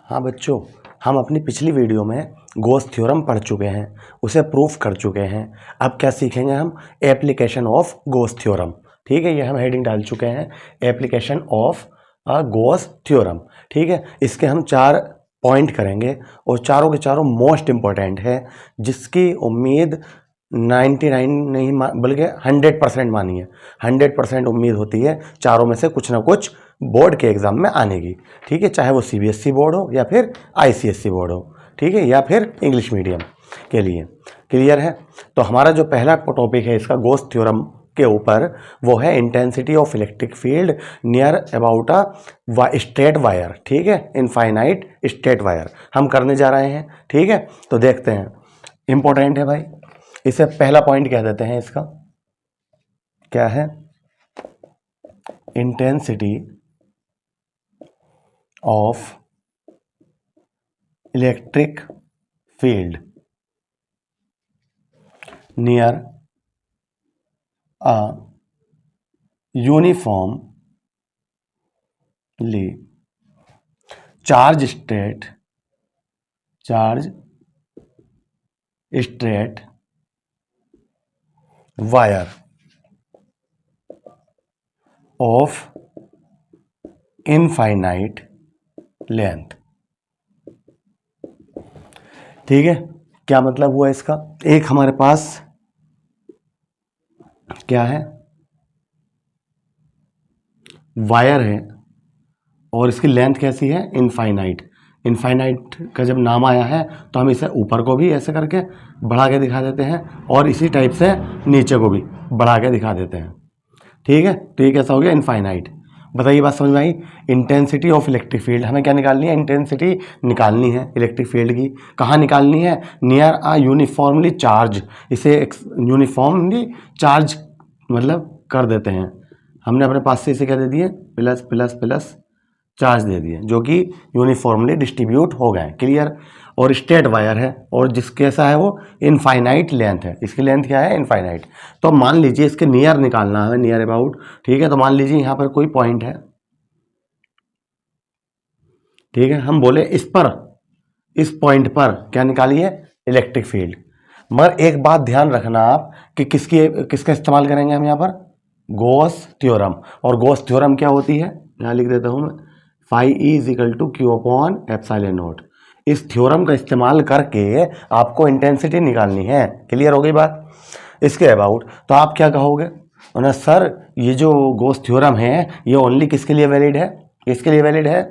हाँ बच्चों, हम अपनी पिछली वीडियो में गॉस थ्योरम पढ़ चुके हैं, उसे प्रूफ कर चुके हैं। अब क्या सीखेंगे हम? Application of Gauss theorem. ठीक है, ये हम हेडिंग डाल चुके हैं, एप्लीकेशन ऑफ गॉस थ्योरम। ठीक है, इसके हम 4 पॉइंट करेंगे और चारों के चारों मोस्ट इम्पॉर्टेंट है, जिसकी उम्मीद 99 नहीं बल्कि 100% मानिए, 100% उम्मीद होती है चारों में से कुछ ना कुछ बोर्ड के एग्ज़ाम में आने की। ठीक है, चाहे वो सीबीएसई बोर्ड हो या फिर आईसीएसई बोर्ड हो, ठीक है, या फिर इंग्लिश मीडियम के लिए। क्लियर है? तो हमारा जो पहला टॉपिक है इसका गॉस थ्योरम के ऊपर, वो है intensity of electric field near about a straight wire. ठीक है, इनफाइनाइट स्ट्रेट वायर हम करने जा रहे हैं। ठीक है, तो देखते हैं, इंपॉर्टेंट है भाई। इसे पहला पॉइंट कह देते हैं, इसका क्या है? Intensity of electric field near a uniformly charge straight wire of infinite length. ठीक है, क्या मतलब हुआ इसका? एक हमारे पास क्या है? वायर है और इसकी लेंथ कैसी है? इनफाइनाइट। इनफाइनाइट का जब नाम आया है तो हम इसे ऊपर को भी ऐसे करके बढ़ा के दिखा देते हैं और इसी टाइप से नीचे को भी बढ़ा के दिखा देते हैं। ठीक है, तो ये कैसा हो गया? इनफाइनाइट। बताइए, बात समझ में आई? इंटेंसिटी ऑफ इलेक्ट्रिक फील्ड हमें क्या निकालनी है? इंटेंसिटी निकालनी है इलेक्ट्रिक फील्ड की। कहाँ निकालनी है? Near a uniformly charge. इसे यूनिफॉर्मली चार्ज मतलब कर देते हैं। हमने अपने पास से इसे क्या दे दिए? प्लस प्लस प्लस चार्ज दे दिए, जो कि यूनिफॉर्मली डिस्ट्रीब्यूट हो गए। क्लियर? और स्ट्रेट वायर है और जिसके कैसा है वो? इनफाइनाइट लेंथ है। इसकी लेंथ क्या है? इनफाइनाइट। तो मान लीजिए इसके नियर निकालना है, नियर अबाउट। ठीक है, तो मान लीजिए यहाँ पर कोई पॉइंट है। ठीक है, हम बोले इस पॉइंट पर क्या निकालिए? Electric field. मगर एक बात ध्यान रखना आप कि किसका इस्तेमाल करेंगे हम यहाँ पर? Gauss theorem. और गॉस थ्योरम क्या होती है? यहाँ लिख देता हूँ मैं, phi E is equal to q upon epsilon naught. इस थ्योरम का इस्तेमाल करके आपको इंटेंसिटी निकालनी है। क्लियर हो गई बात? इसके अबाउट तो आप क्या कहोगे? ना सर, ये जो गॉस थ्योरम है ये ओनली किसके लिए वैलिड है? किसके लिए वैलिड है?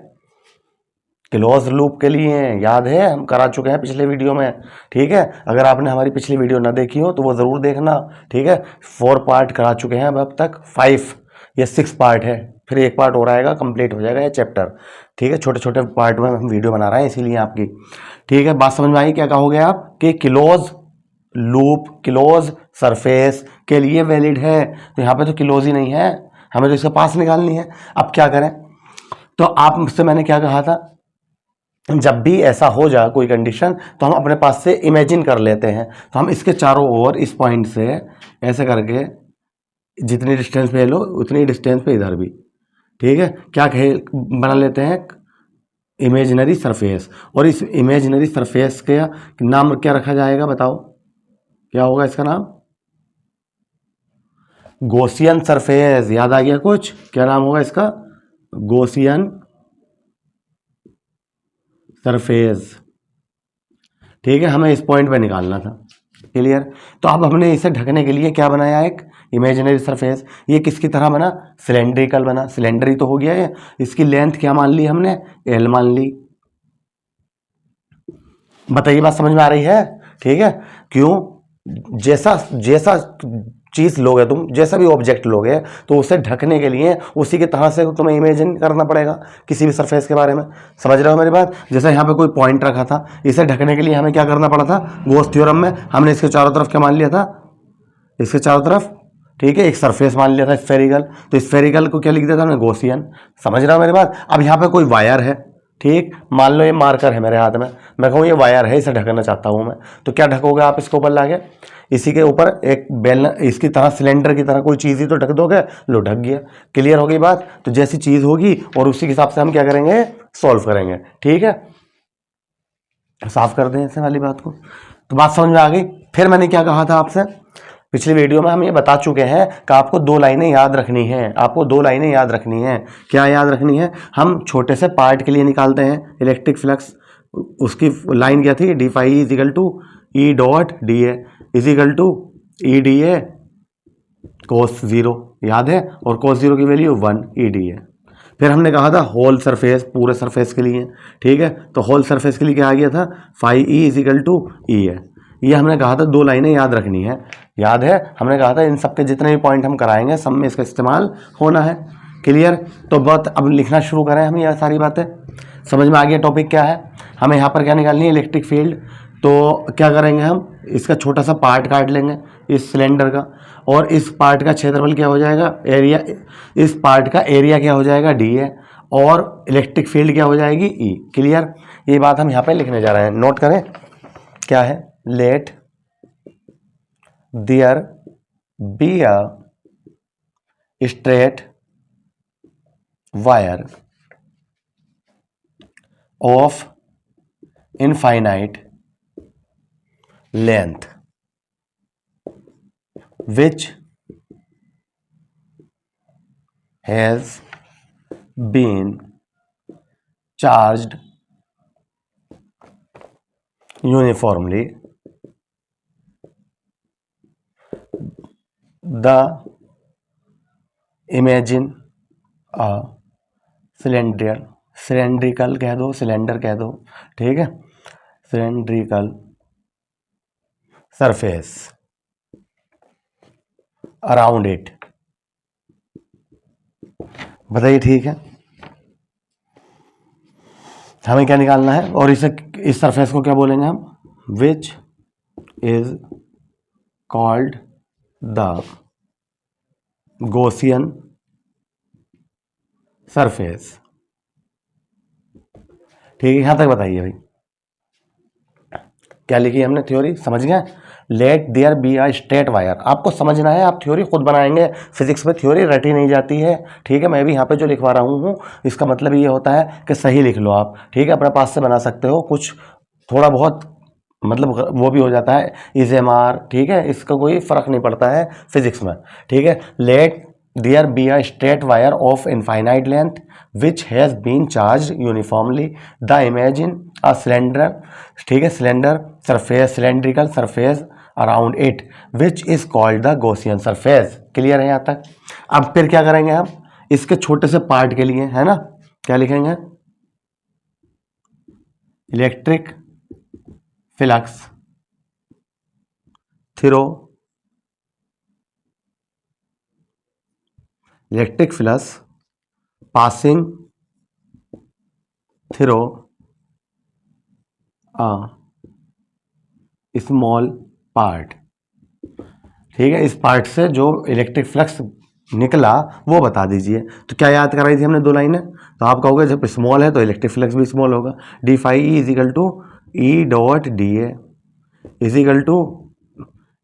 क्लोज लूप के लिए। याद है, हम करा चुके हैं पिछले वीडियो में। ठीक है, अगर आपने हमारी पिछली वीडियो ना देखी हो तो वो ज़रूर देखना। ठीक है, 4 पार्ट करा चुके हैं अब तक, 5 या 6 पार्ट है, फिर एक पार्ट और आएगा, कंप्लीट हो जाएगा ये चैप्टर। ठीक है, छोटे छोटे पार्ट में हम वीडियो बना रहे हैं इसीलिए आपकी। ठीक है, बात समझ में आई? क्या कहोगे आप कि क्लोज लूप, क्लोज सरफेस के लिए वैलिड है? तो यहाँ पे तो क्लोज ही नहीं है, हमें तो इसके पास निकालनी है। अब क्या करें? तो आप मुझसे मैंने क्या कहा था, जब भी ऐसा हो जाए कोई कंडीशन तो हम अपने पास से इमेजिन कर लेते हैं। तो हम इसके चारों ओर इस पॉइंट से ऐसे करके जितनी डिस्टेंस पे लो उतनी डिस्टेंस पे इधर भी, ठीक है, क्या कहे बना लेते हैं? Imaginary surface. और इस इमेजिनरी सरफेस के नाम क्या रखा जाएगा? बताओ क्या होगा इसका नाम? Gaussian surface. याद आ गया कुछ? क्या नाम होगा इसका? Gaussian surface. ठीक है, हमें इस पॉइंट पे निकालना था। क्लियर? तो अब हमने इसे ढकने के लिए क्या बनाया? एक इमेजिनरी सरफेस। ये किसकी तरह बना? सिलेंड्रिकल बना। सिलेंडर ही तो हो गया ये। इसकी लेंथ क्या मान ली हमने? एल मान ली। बताइए, बात समझ में आ रही है? ठीक है, क्यों? जैसा जैसा चीज लोगे तुम, जैसा भी ऑब्जेक्ट लोगे तो उसे ढकने के लिए उसी की तरह से तुम्हें इमेजिन करना पड़ेगा किसी भी सरफेस के बारे में। समझ रहे हो मेरी बात? जैसे यहाँ पे कोई पॉइंट रखा था, इसे ढकने के लिए हमें क्या करना पड़ा था? गॉस थ्योरम में हमने इसके चारों तरफ क्या मान लिया था? इसके चारों तरफ, ठीक है, एक सरफेस मान लिया था स्फेरिकल। तो स्फेरिकल को क्या लिख दिया था हमने? गॉसियन। समझ रहा हो मेरी बात? अब यहाँ पे कोई वायर है, ठीक, मान लो ये मार्कर है मेरे हाथ में, मैं कहूँ ये वायर है, इसे ढकना चाहता हूँ मैं, तो क्या ढकोगे आप इसके ऊपर लाके? इसी के ऊपर एक बेल, इसकी तरह सिलेंडर की तरह कोई चीज़ ही तो ढक दोगे। लो, ढक गया। क्लियर हो गई बात? तो जैसी चीज़ होगी और उसी के हिसाब से हम क्या करेंगे? सॉल्व करेंगे। ठीक है, साफ कर दें ऐसे वाली बात को। तो बात समझ में आ गई। फिर मैंने क्या कहा था आपसे, पिछली वीडियो में हम ये बता चुके हैं कि आपको 2 लाइनें याद रखनी हैं, आपको 2 लाइनें याद रखनी हैं। क्या याद रखनी है? हम छोटे से पार्ट के लिए निकालते हैं इलेक्ट्रिक फ्लक्स, उसकी लाइन क्या थी, d phi is equal to E dot d A is equal to E d A cos 0, याद है, और कोस 0 की वैल्यू 1 ई डी है। फिर हमने कहा था होल सरफेस, पूरे सरफेस के लिए, ठीक है, तो होल सरफेस के लिए क्या आ गया था, phi E is equal to E है। ये हमने कहा था 2 लाइनें याद रखनी है, याद है, हमने कहा था इन सब के जितने भी पॉइंट हम कराएंगे सब में इसका इस्तेमाल होना है। क्लियर? तो बात अब लिखना शुरू करें हम, ये सारी बातें समझ में आ गया। टॉपिक क्या है, हमें यहाँ पर क्या निकालनी है, इलेक्ट्रिक फील्ड। तो क्या करेंगे हम, इसका छोटा सा पार्ट काट लेंगे इस सिलेंडर का, और इस पार्ट का क्षेत्रफल क्या हो जाएगा, एरिया, इस पार्ट का एरिया क्या हो जाएगा, डी है, और इलेक्ट्रिक फील्ड क्या हो जाएगी, ई। क्लियर? ये बात हम यहाँ पे लिखने जा रहे हैं, नोट करें। क्या है, let there be a straight wire of infinite length which has been charged uniformly. The imagine a cylindrical कह दो, सिलेंडर कह दो, ठीक है, cylindrical surface around it। बताइए, ठीक है, हमें क्या निकालना है, और इसे, इस सरफेस को क्या बोलेंगे हम, which is called the Gaussian surface. ठीक है, यहां तक बताइए भाई, क्या लिखी हमने थ्योरी, समझ गए। Let there be a straight wire, आपको समझना है, आप थ्योरी खुद बनाएंगे, फिजिक्स में थ्योरी रटी नहीं जाती है, ठीक है। मैं भी यहाँ पे जो लिखवा रहा हूँ इसका मतलब ये होता है कि सही लिख लो आप, ठीक है, अपने पास से बना सकते हो, कुछ थोड़ा बहुत मतलब वो भी हो जाता है, इज एम आर, ठीक है, इसका कोई फर्क नहीं पड़ता है फिजिक्स में, ठीक है। Let there be a straight wire of infinite length which has been charged uniformly, the imagine a cylinder, ठीक है, cylinder surface, cylindrical surface around it which is called the Gaussian surface. Clear है यहाँ तक? अब फिर क्या करेंगे हम, इसके छोटे से पार्ट के लिए, है ना, क्या लिखेंगे, electric flux throw, electric flux passing throw a small part, ठीक है, इस पार्ट से जो इलेक्ट्रिक फ्लक्स निकला वो बता दीजिए। तो क्या याद कराई थी हमने 2 लाइनें, तो आप कहोगे जब स्मॉल है तो इलेक्ट्रिक फ्लक्स भी स्मॉल होगा, d phi E is equal to E dot d A is equal to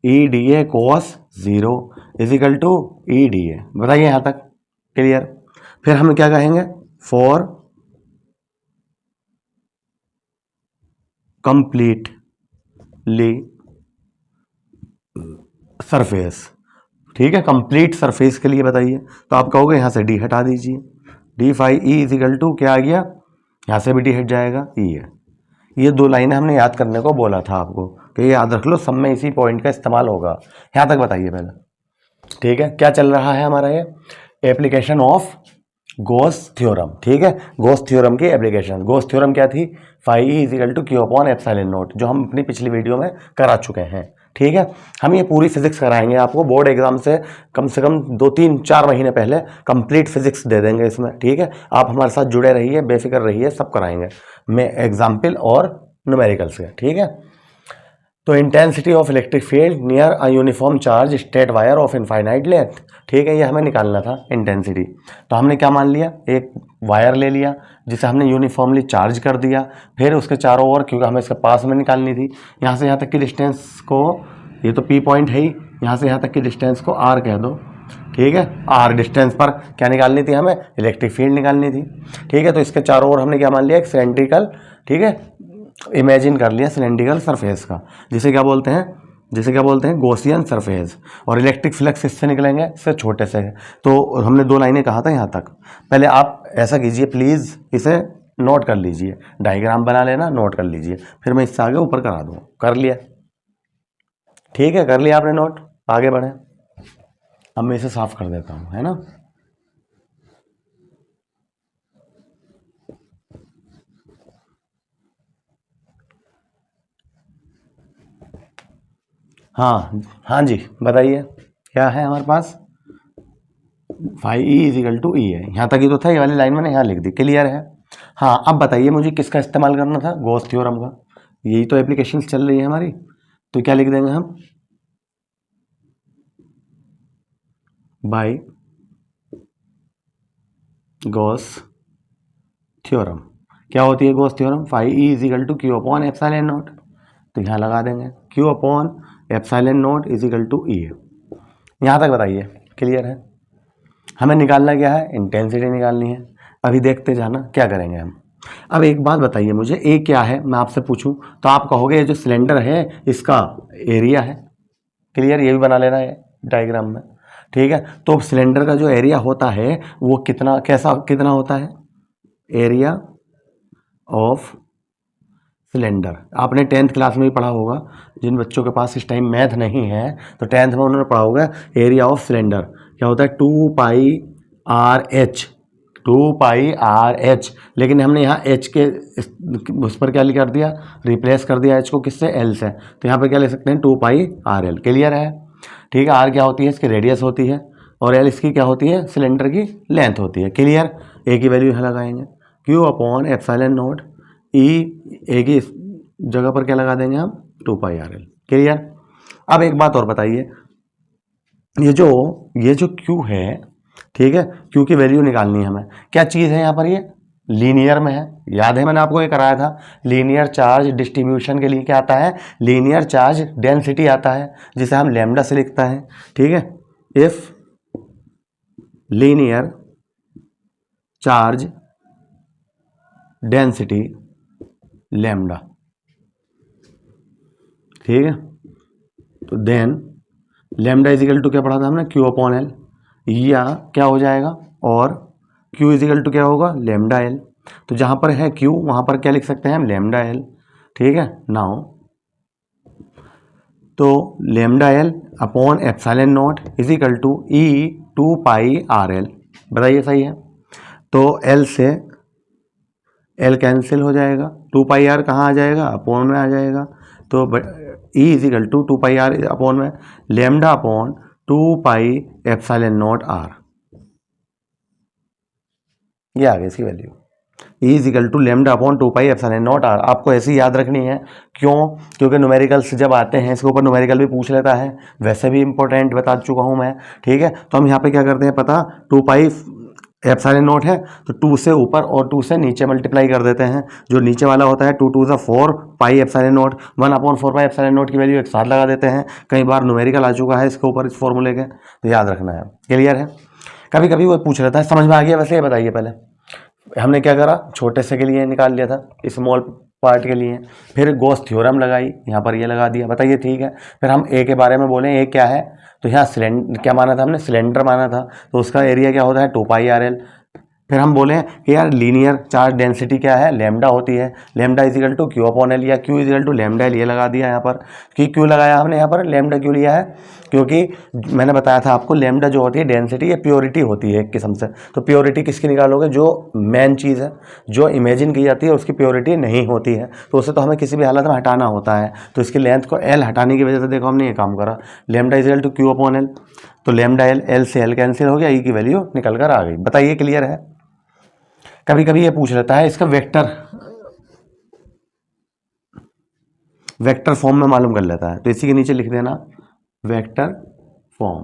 E d A cos 0 is equal to E d A. बताइए यहाँ तक क्लियर? फिर हम क्या कहेंगे, फॉर कंप्लीटली सरफेस, ठीक है, कंप्लीट सरफेस के लिए बताइए, तो आप कहोगे यहाँ से डी हटा दीजिए, d phi E is equal to क्या आ गया, यहाँ से भी डी हट जाएगा, ई है। ये 2 लाइनें हमने याद करने को बोला था आपको कि ये याद रख लो, सब में इसी पॉइंट का इस्तेमाल होगा। यहाँ तक बताइए पहले, ठीक है, क्या चल रहा है हमारा ये एप्लीकेशन ऑफ गॉस थ्योरम, ठीक है, गॉस थ्योरम की एप्लीकेशन। गॉस थ्योरम क्या थी, phi E is equal to q upon epsilon naught, जो हम अपनी पिछली वीडियो में करा चुके हैं, ठीक है। हम ये पूरी फिजिक्स कराएंगे आपको, बोर्ड एग्जाम से कम 2-3-4 महीने पहले कंप्लीट फिजिक्स दे देंगे इसमें, ठीक है। आप हमारे साथ जुड़े रहिए, बेफिक्र रहिए, सब कराएंगे मैं एग्जाम्पल और न्यूमेरिकल्स के, ठीक है। तो intensity of electric field near a uniform charge straight wire of infinite length, ठीक है, ये हमें निकालना था इंटेंसिटी। तो हमने क्या मान लिया, एक वायर ले लिया जिसे हमने यूनिफॉर्मली चार्ज कर दिया, फिर उसके चारों ओर, क्योंकि हमें इसके पास में निकालनी थी, यहाँ से यहाँ तक की डिस्टेंस को, ये तो पी पॉइंट है ही, यहाँ से यहाँ तक की डिस्टेंस को आर कह दो, ठीक है। आर डिस्टेंस पर क्या निकालनी थी हमें, इलेक्ट्रिक फील्ड निकालनी थी, ठीक है। तो इसके चारों ओर हमने क्या मान लिया, एक सिलेंड्रिकल, ठीक है, इमेजिन कर लिया सिलेंड्रिकल सरफेस का, जिसे क्या बोलते हैं गॉसियन सरफेस। और इलेक्ट्रिक फ्लक्स इससे निकलेंगे, इससे छोटे से। तो हमने 2 लाइनें कहा था यहाँ तक। पहले आप ऐसा कीजिए प्लीज़, इसे नोट कर लीजिए, डायग्राम बना लेना, नोट कर लीजिए, फिर मैं इससे आगे ऊपर करा दूँ। कर लिया? ठीक है, कर लिया आपने नोट, आगे बढ़े। अब मैं इसे साफ कर देता हूँ, है ना। हाँ हाँ जी, बताइए क्या है हमारे पास। Phi E is equal to E है, यहाँ तक ही तो था, ये वाली लाइन मैंने यहाँ लिख दी, क्लियर है। हाँ, अब बताइए मुझे किसका इस्तेमाल करना था, गॉस थ्योरम का। यही तो एप्लीकेशन चल रही है हमारी, तो क्या लिख देंगे हम, बाय गॉस थ्योरम। क्या होती है Gauss theorem, phi E is equal to q upon epsilon naught. तो यहाँ लगा देंगे q upon epsilon naught is equal to E. यहाँ तक बताइए, क्लियर है। हमें निकालना क्या है, इंटेंसिटी निकालनी है। अभी देखते जाना क्या करेंगे हम। अब एक बात बताइए मुझे, ए क्या है, मैं आपसे पूछूं तो आप कहोगे ये जो सिलेंडर है इसका एरिया है। क्लियर, ये भी बना लेना है डायग्राम में। ठीक है, तो सिलेंडर का जो एरिया होता है वो कितना होता है, एरिया ऑफ सिलेंडर। आपने 10th क्लास में भी पढ़ा होगा, जिन बच्चों के पास इस टाइम मैथ नहीं है तो 10th में उन्होंने पढ़ा होगा एरिया ऑफ सिलेंडर क्या होता है, 2πr/h, 2πr/h। लेकिन हमने यहाँ h के उस पर क्या कर दिया, रिप्लेस कर दिया h को किससे, l से। तो यहाँ पर क्या ले सकते हैं, 2πrl। क्लियर है। ठीक है, r क्या होती है, इसकी रेडियस होती है, और l इसकी क्या होती है, सिलेंडर की लेंथ होती है। क्लियर, a की वैल्यू यहाँ लगाएंगे, q अपॉन एप्सिलॉन नॉट ई, ए की जगह पर क्या लगा देंगे हम, 2πrl। क्लियर। अब एक बात और बताइए, ये जो Q है, ठीक है, Q की वैल्यू निकालनी है हमें। क्या चीज़ है यहाँ पर, ये लीनियर में है। याद है मैंने आपको ये कराया था, लीनियर चार्ज डिस्ट्रीब्यूशन के लिए क्या आता है, लीनियर चार्ज डेंसिटी आता है, जिसे हम लैम्डा से लिखता है। ठीक है, if linear charge density lambda, ठीक है, तो देन लैम्डा इजिकल टू क्या पढ़ा था हमने, क्यू अपॉन एल, या क्या हो जाएगा, और क्यू इजिकल टू क्या होगा, लैम्डा एल। तो जहाँ पर है क्यू वहाँ पर क्या लिख सकते हैं हम, लैम्डा एल। ठीक है, नाउ तो lambda l upon epsilon naught is equal to E 2πrl। बताइए सही है। तो एल से एल कैंसिल हो जाएगा, 2πr कहाँ आ जाएगा, अपॉन में आ जाएगा। तो E is equal to 2πr upon में lambda upon 2π epsilon naught r, ये आ गई इसकी value. E is equal to lambda upon 2π epsilon naught r. आपको ऐसी याद रखनी है, क्यों, क्योंकि न्यूमेरिकल्स जब आते हैं इसके ऊपर न्यूमेरिकल भी पूछ लेता है, वैसे भी इंपॉर्टेंट बता चुका हूँ मैं। ठीक है, तो हम यहाँ पे क्या करते हैं पता, 2π एप्सिलॉन नॉट है तो 2 से ऊपर और 2 से नीचे मल्टीप्लाई कर देते हैं। जो नीचे वाला होता है 2 2 ज़ा 4 pi epsilon not, 1/4 pi epsilon not की वैल्यू एक साथ लगा देते हैं। कई बार न्यूमेरिकल आ चुका है इसके ऊपर, इस फॉर्मूले के, तो याद रखना है। क्लियर है। कभी कभी वो पूछ लेता है, समझ में आ गया। वैसे ये बताइए, पहले हमने क्या करा, छोटे से के लिए निकाल लिया था, स्मॉल पार्ट के लिए, फिर गॉस थ्योरम लगाई, यहाँ पर ये लगा दिया। बताइए ठीक है। फिर हम ए के बारे में बोले, ए क्या है, तो यहाँ सिलेंडर क्या माना था हमने, सिलेंडर माना था, तो उसका एरिया क्या होता है, 2πrl। फिर हम बोले कि यार लीनियर चार्ज डेंसिटी क्या है, लैम्डा होती है, lambda is equal to q upon l, या q equal to lambda l, ये लगा दिया यहाँ पर। कि क्यों लगाया हमने यहाँ पर, लैम्डा क्यों लिया है, क्योंकि मैंने बताया था आपको, लैम्डा जो होती है डेंसिटी, ये प्योरिटी होती है एक किस्म से। तो प्योरिटी किसकी निकालोगे, जो मेन चीज़ है जो इमेजिन की जाती है उसकी प्योरिटी नहीं होती है, तो उसे तो हमें किसी भी हालत में हटाना होता है। तो इसकी लेंथ को एल हटाने की वजह से देखो हमने ये काम करा, lambda is equal to q upon l. तो लैम्डा एल, एल से एल कैंसिल हो गया, ई की वैल्यू निकल कर आ गई। बताइए क्लियर है। कभी कभी ये पूछ लेता है इसका वेक्टर फॉर्म में मालूम कर लेता है, तो इसी के नीचे लिख देना वेक्टर फॉर्म।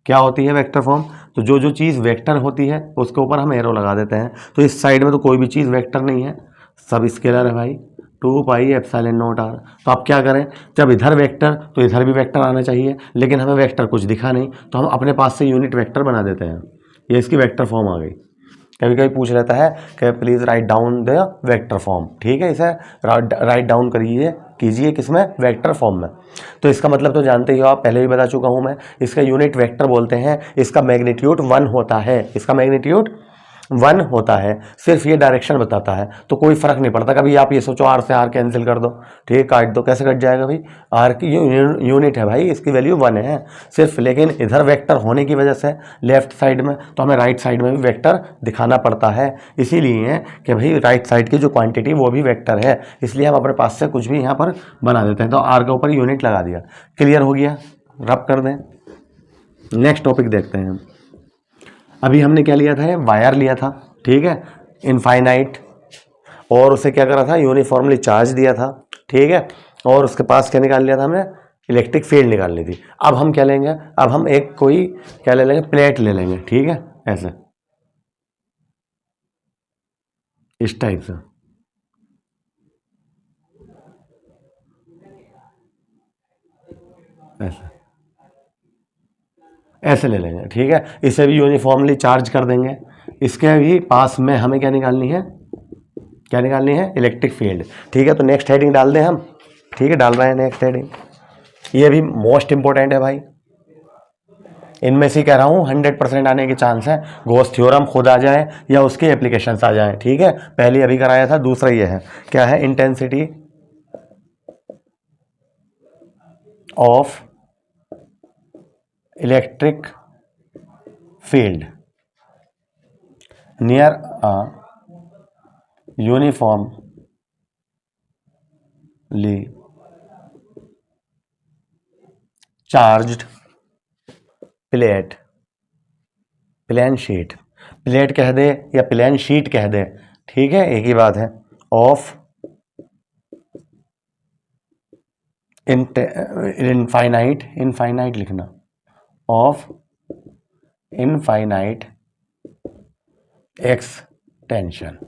क्या होती है वेक्टर फॉर्म, तो जो जो चीज़ वेक्टर होती है उसके ऊपर हम एरो लगा देते हैं। तो इस साइड में तो कोई भी चीज़ वेक्टर नहीं है, सब स्केलर है भाई, 2π एप्सिलॉन नॉट आर। तो आप क्या करें, जब इधर वेक्टर तो इधर भी वेक्टर आना चाहिए, लेकिन हमें वेक्टर कुछ दिखा नहीं, तो हम अपने पास से यूनिट वेक्टर बना देते हैं। ये इसकी वेक्टर फॉर्म आ गई। कभी कभी पूछ लेता है कि please write down the vector form, ठीक है, इसे राइट डाउन कीजिए किसमें, वेक्टर फॉर्म में। तो इसका मतलब तो जानते ही हो आप, पहले भी बता चुका हूं मैं, इसका यूनिट वेक्टर बोलते हैं, इसका मैग्नीट्यूड 1 होता है, इसका मैग्नीट्यूड 1 होता है, सिर्फ ये डायरेक्शन बताता है, तो कोई फर्क नहीं पड़ता। कभी आप ये सोचो आर से आर कैंसिल कर दो, ठीक है, काट दो, कैसे कट जाएगा भाई, आर की यूनिट है भाई, इसकी वैल्यू 1 है सिर्फ, लेकिन इधर वेक्टर होने की वजह से लेफ्ट साइड में, तो हमें राइट साइड में भी वेक्टर दिखाना पड़ता है, इसीलिए कि भाई राइट साइड की जो क्वांटिटी वो भी वेक्टर है, इसलिए हम अपने पास से कुछ भी यहाँ पर बना देते हैं। तो आर के ऊपर यूनिट लगा दिया, क्लियर हो गया, रब कर दें। नेक्स्ट टॉपिक देखते हैं। अभी हमने क्या लिया था, वायर लिया था, ठीक है, इनफाइनाइट, और उसे क्या करा था, यूनिफॉर्मली चार्ज दिया था, ठीक है, और उसके पास क्या निकाल लिया था हमने, इलेक्ट्रिक फील्ड निकाल ली थी। अब हम क्या लेंगे, अब हम एक कोई क्या ले लेंगे, प्लेट ले लेंगे, ठीक है, ऐसे इस टाइप से, ऐसे ऐसे ले लेंगे, ठीक है, इसे भी यूनिफॉर्मली चार्ज कर देंगे। इसके भी पास में हमें क्या निकालनी है, क्या निकालनी है, इलेक्ट्रिक फील्ड, ठीक है। तो नेक्स्ट हेडिंग डाल दें हम, ठीक है, डाल रहे हैं नेक्स्ट हेडिंग, ये भी मोस्ट इंपॉर्टेंट है भाई, इनमें से कह रहा हूँ 100% आने के चांस है, गॉस थ्योरम खुद आ जाए या उसके एप्लीकेशंस आ जाए, ठीक है। पहले अभी कराया था, दूसरा ये है, क्या है, intensity of electric field near a uniformly charged plate, plane sheet, plate कह दे या प्लेन शीट कह दे, ठीक है, एक ही बात है, ऑफ इनफाइनाइट, इनफाइनाइट लिखना, ऑफ इनफाइनाइट एक्सटेंशन।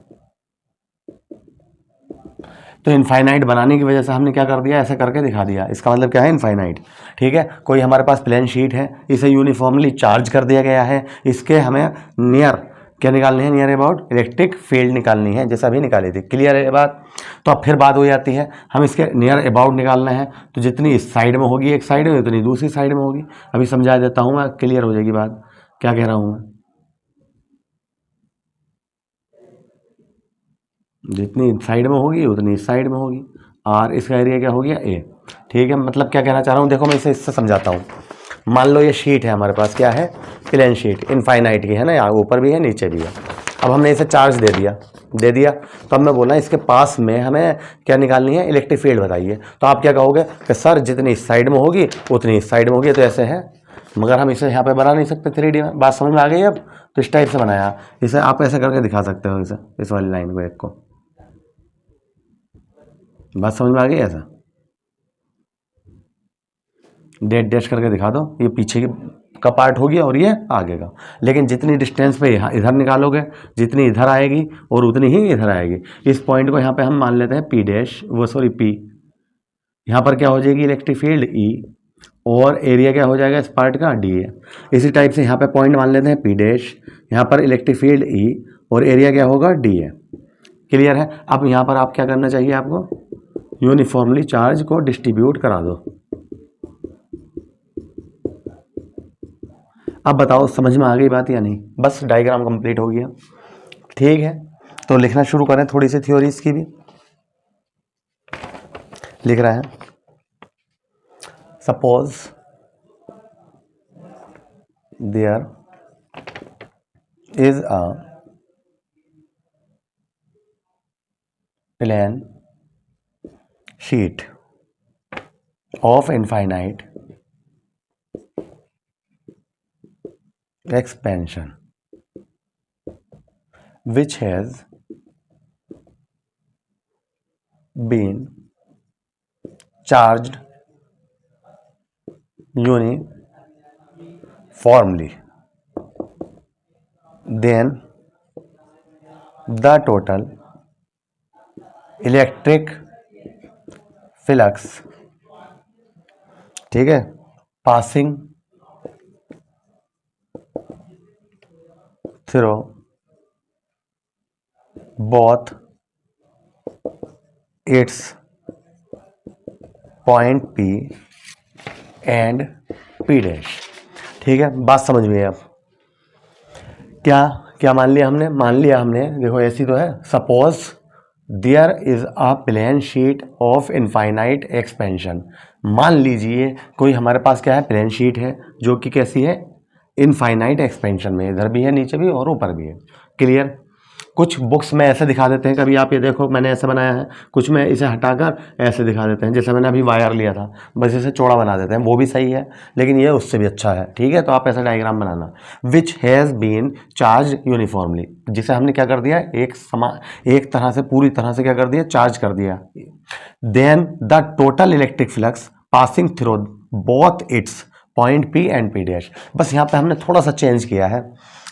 तो इनफाइनाइट बनाने की वजह से हमने क्या कर दिया, ऐसे करके दिखा दिया, इसका मतलब क्या है, इनफाइनाइट, ठीक है। कोई हमारे पास प्लेन शीट है, इसे यूनिफॉर्मली चार्ज कर दिया गया है, इसके हमें नियर क्या निकालनी है, नियर अबाउट इलेक्ट्रिक फील्ड निकालनी है, जैसा अभी निकाली थी, क्लियर है बात। तो अब फिर बात हो जाती है, हम इसके नियर अबाउट निकालना है, तो जितनी इस साइड में होगी एक साइड में, उतनी दूसरी साइड में होगी। अभी समझा देता हूँ मैं, क्लियर हो जाएगी बात, क्या कह रहा हूँ मैं, जितनी साइड में होगी उतनी इस साइड में होगी, और इसका एरिया क्या हो गया, ए, ठीक है। मतलब क्या कहना चाह रहा हूँ, देखो मैं इसे इससे समझाता हूँ। मान लो ये शीट है हमारे पास, क्या है, प्लेन शीट, इनफाइनाइट की है ना, यहाँ ऊपर भी है नीचे भी है। अब हमने इसे चार्ज दे दिया, तो अब मैं बोला इसके पास में हमें क्या निकालनी है, इलेक्ट्रिक फील्ड बताइए। तो आप क्या कहोगे कि सर जितनी इस साइड में होगी उतनी इस साइड में होगी, तो ऐसे है, मगर हम इसे यहाँ पे बना नहीं सकते 3D में, बात समझ में आ गई अब। तो इस टाइप से बनाया, इसे आप ऐसे करके दिखा सकते हो, इसे, इस वाली लाइन को, एक को, बात समझ में आ गई, ऐसा डेट डैश करके दिखा दो, ये पीछे की का पार्ट हो गया और ये आगे का, लेकिन जितनी डिस्टेंस पे यहाँ इधर निकालोगे, जितनी इधर आएगी और उतनी ही इधर आएगी। इस पॉइंट को यहाँ पे हम मान लेते हैं पी डैश, वो सॉरी पी, यहाँ पर क्या हो जाएगी, इलेक्ट्रिक फील्ड ई, और एरिया क्या हो जाएगा इस पार्ट का, डी है। इसी टाइप से यहाँ पे पॉइंट मान लेते हैं पी डैश, यहाँ पर इलेक्ट्रिक फील्ड ई और एरिया क्या होगा, डी है, क्लियर है। अब यहाँ पर आप क्या करना चाहिए, आपको यूनिफॉर्मली चार्ज को डिस्ट्रीब्यूट करा दो। अब बताओ समझ में आ गई बात या नहीं, बस डायग्राम कंप्लीट हो गया, ठीक है। तो लिखना शुरू करें, थोड़ी सी थ्योरीज की भी लिख रहा है। Suppose there is a plane sheet of infinite expansion which has been charged uniformly, then the total electric flux, ठीक है, passing through both its point P and P dash. ठीक है, बात समझ में अब क्या क्या मान लिया हमने देखो ऐसी तो है, suppose there is a plane sheet of infinite expansion. मान लीजिए कोई हमारे पास क्या है, प्लेन शीट है जो कि कैसी है, इनफाइनाइट एक्सपेंशन में, इधर भी है नीचे भी और ऊपर भी है। क्लियर। कुछ बुक्स में ऐसे दिखा देते हैं, कभी आप ये देखो मैंने ऐसे बनाया है, कुछ में इसे हटाकर ऐसे दिखा देते हैं, जैसे मैंने अभी वायर लिया था, बस इसे चौड़ा बना देते हैं, वो भी सही है, लेकिन ये उससे भी अच्छा है। ठीक है, तो आप ऐसा डायग्राम बनाना, which has been charge uniformly, जिसे हमने क्या कर दिया, एक तरह से पूरी तरह से क्या कर दिया, चार्ज कर दिया। Then the total electric flux passing through both its point P and P dash. बस यहाँ पे हमने थोड़ा सा चेंज किया है।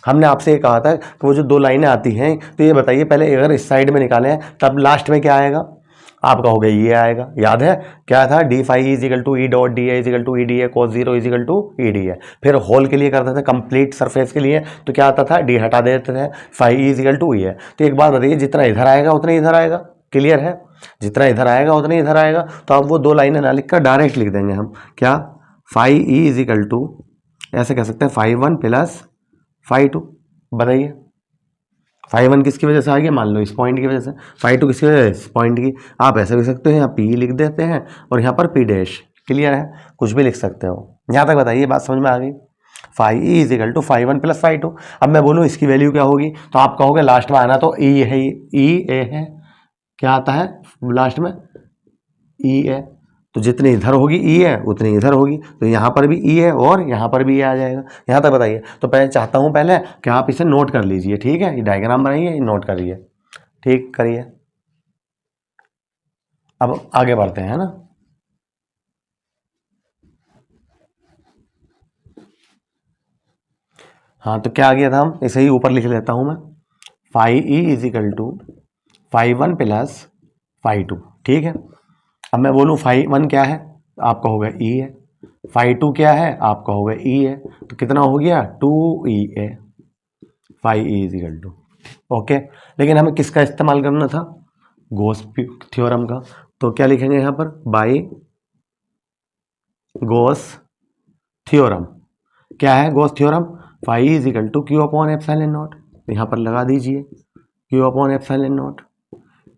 हमने आपसे ये कहा था कि वो जो दो लाइनें आती हैं, तो ये बताइए पहले अगर इस साइड में निकालें तब लास्ट में क्या आएगा, आप कहोगे ये आएगा। याद है क्या था, d phi is equal to E dot d A is equal to E d A cos zero is equal to E d A. फिर होल के लिए करते थे, कंप्लीट सरफेस के लिए तो क्या आता था, डी हटा देते थे, फाई इजिकल टू ई है। तो एक बात बताइए, जितना इधर आएगा उतना इधर आएगा। क्लियर है, जितना इधर आएगा उतना इधर आएगा। तो अब वो दो लाइनें ना लिख कर डायरेक्ट लिख देंगे हम, क्या, फाई ई इजिकल टू, ऐसे कह सकते हैं phi one plus phi two. बताइए फाई वन किसकी वजह से आ गया, मान लो इस पॉइंट की वजह से, फाई टू किसकी वजह से, इस पॉइंट की। आप ऐसे भी सकते हो, यहाँ पी लिख देते हैं और यहाँ पर पी डैश। क्लियर है, कुछ भी लिख सकते हो। यहाँ तक बताइए, बात समझ में आ गई। Phi E is equal to phi one plus phi two. अब मैं बोलूँ इसकी वैल्यू क्या होगी, तो आप कहोगे लास्ट में आना तो ई है, ई ए है, क्या आता है लास्ट में, ई ए। तो जितनी इधर होगी ई है उतनी इधर होगी, तो यहाँ पर भी ई है और यहाँ पर भी ई आ जाएगा। यहाँ तक बताइए। तो पहले चाहता हूँ पहले कि आप इसे नोट कर लीजिए। ठीक है, ये डायग्राम बनाइए, नोट करिए, ठीक करिए। अब आगे बढ़ते हैं ना। हाँ, तो क्या आ गया था, हम इसे ही ऊपर लिख लेता हूँ मैं, phi E is equal to phi one plus phi two. ठीक है, अब मैं बोलूँ फाई वन क्या है, आप कहोगे ई है, फाई टू क्या है, आप कहोगे ई है, तो कितना हो गया, two E A, phi E is equal to. Okay, लेकिन हमें किसका इस्तेमाल करना था, गॉस थ्योरम का। तो क्या लिखेंगे यहाँ पर, बाई गॉस थ्योरम। क्या है Gauss theorem, phi is equal to q upon epsilon naught. यहाँ पर लगा दीजिए q upon epsilon naught,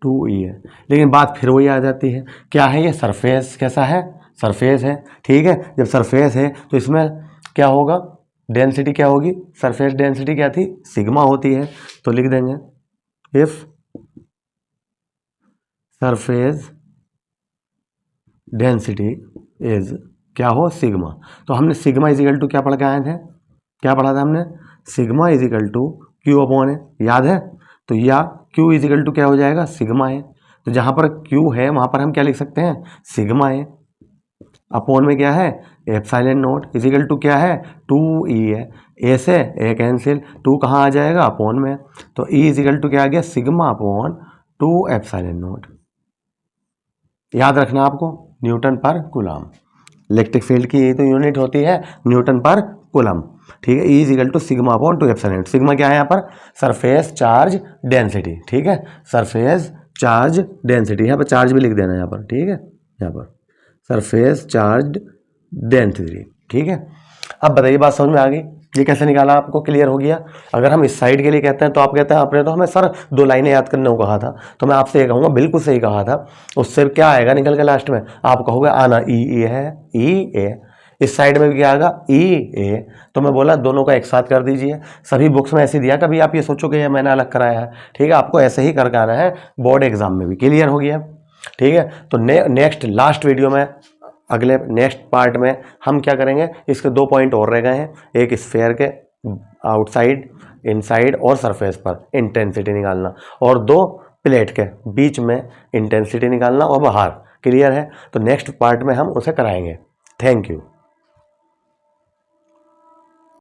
to E है। लेकिन बात फिर वही आ जाती है, क्या है ये सरफेस, कैसा है, सरफेस है। ठीक है, जब सरफेस है तो इसमें क्या होगा, डेंसिटी क्या होगी, सरफेस डेंसिटी क्या थी, सिग्मा होती है। तो लिख देंगे इफ सरफेस डेंसिटी इज क्या हो, सिग्मा। तो हमने सिग्मा इजिकल टू क्या पढ़ के आए थे, क्या पढ़ा था हमने, sigma is equal to q upon है, याद है। तो या क्यू इजिकल टू क्या हो जाएगा, सिग्मा है। तो जहाँ पर क्यू है वहाँ पर हम क्या लिख सकते हैं, सिग्मा है, अपॉन में क्या है, एप्सिलॉन नॉट, इजिकल टू क्या है, टू ई है। ए से ए कैंसिल, टू कहाँ आ जाएगा, अपॉन में। तो ई इजिकल टू क्या आ गया, sigma upon two epsilon not. याद रखना आपको, न्यूटन पर कूलम। इलेक्ट्रिक फील्ड की ये तो यूनिट होती है, न्यूटन पर कूलम। ठीक है, E is equal to sigma upon two epsilon. Sigma क्या है यहाँ पर, सरफेस चार्ज डेंसिटी। ठीक है, सरफेस चार्ज डेंसिटी, यहाँ पर चार्ज भी लिख देना यहाँ पर। ठीक है, यहाँ पर सरफेस चार्ज डेंसिटी। ठीक है, अब बताइए बात समझ में आ गई, ये कैसे निकाला, आपको क्लियर हो गया। अगर हम इस साइड के लिए कहते हैं तो आप कहते हैं आपने तो हमें सर दो लाइनें याद करने को कहा था, तो मैं आपसे ये कहूँगा बिल्कुल सही कहा था। उससे क्या आएगा निकल के लास्ट में, आप कहोगे आना ई ए है, ई ए। इस साइड में भी क्या आएगा, ई ए। तो मैं बोला दोनों का एक साथ कर दीजिए। सभी बुक्स में ऐसे दिया, कभी आप ये सोचो कि ये मैंने अलग कराया है। ठीक है, आपको ऐसे ही करके आना है बोर्ड एग्जाम में भी। क्लियर हो गया। ठीक है, तो नेक्स्ट लास्ट वीडियो में, अगले नेक्स्ट पार्ट में हम क्या करेंगे, इसके दो पॉइंट और रह गए हैं, एक स्फेयर के आउटसाइड, इनसाइड और सरफेस पर इंटेंसिटी निकालना, और दो प्लेट के बीच में इंटेंसिटी निकालना और बाहर। क्लियर है, तो नेक्स्ट पार्ट में हम उसे कराएंगे। Thank you.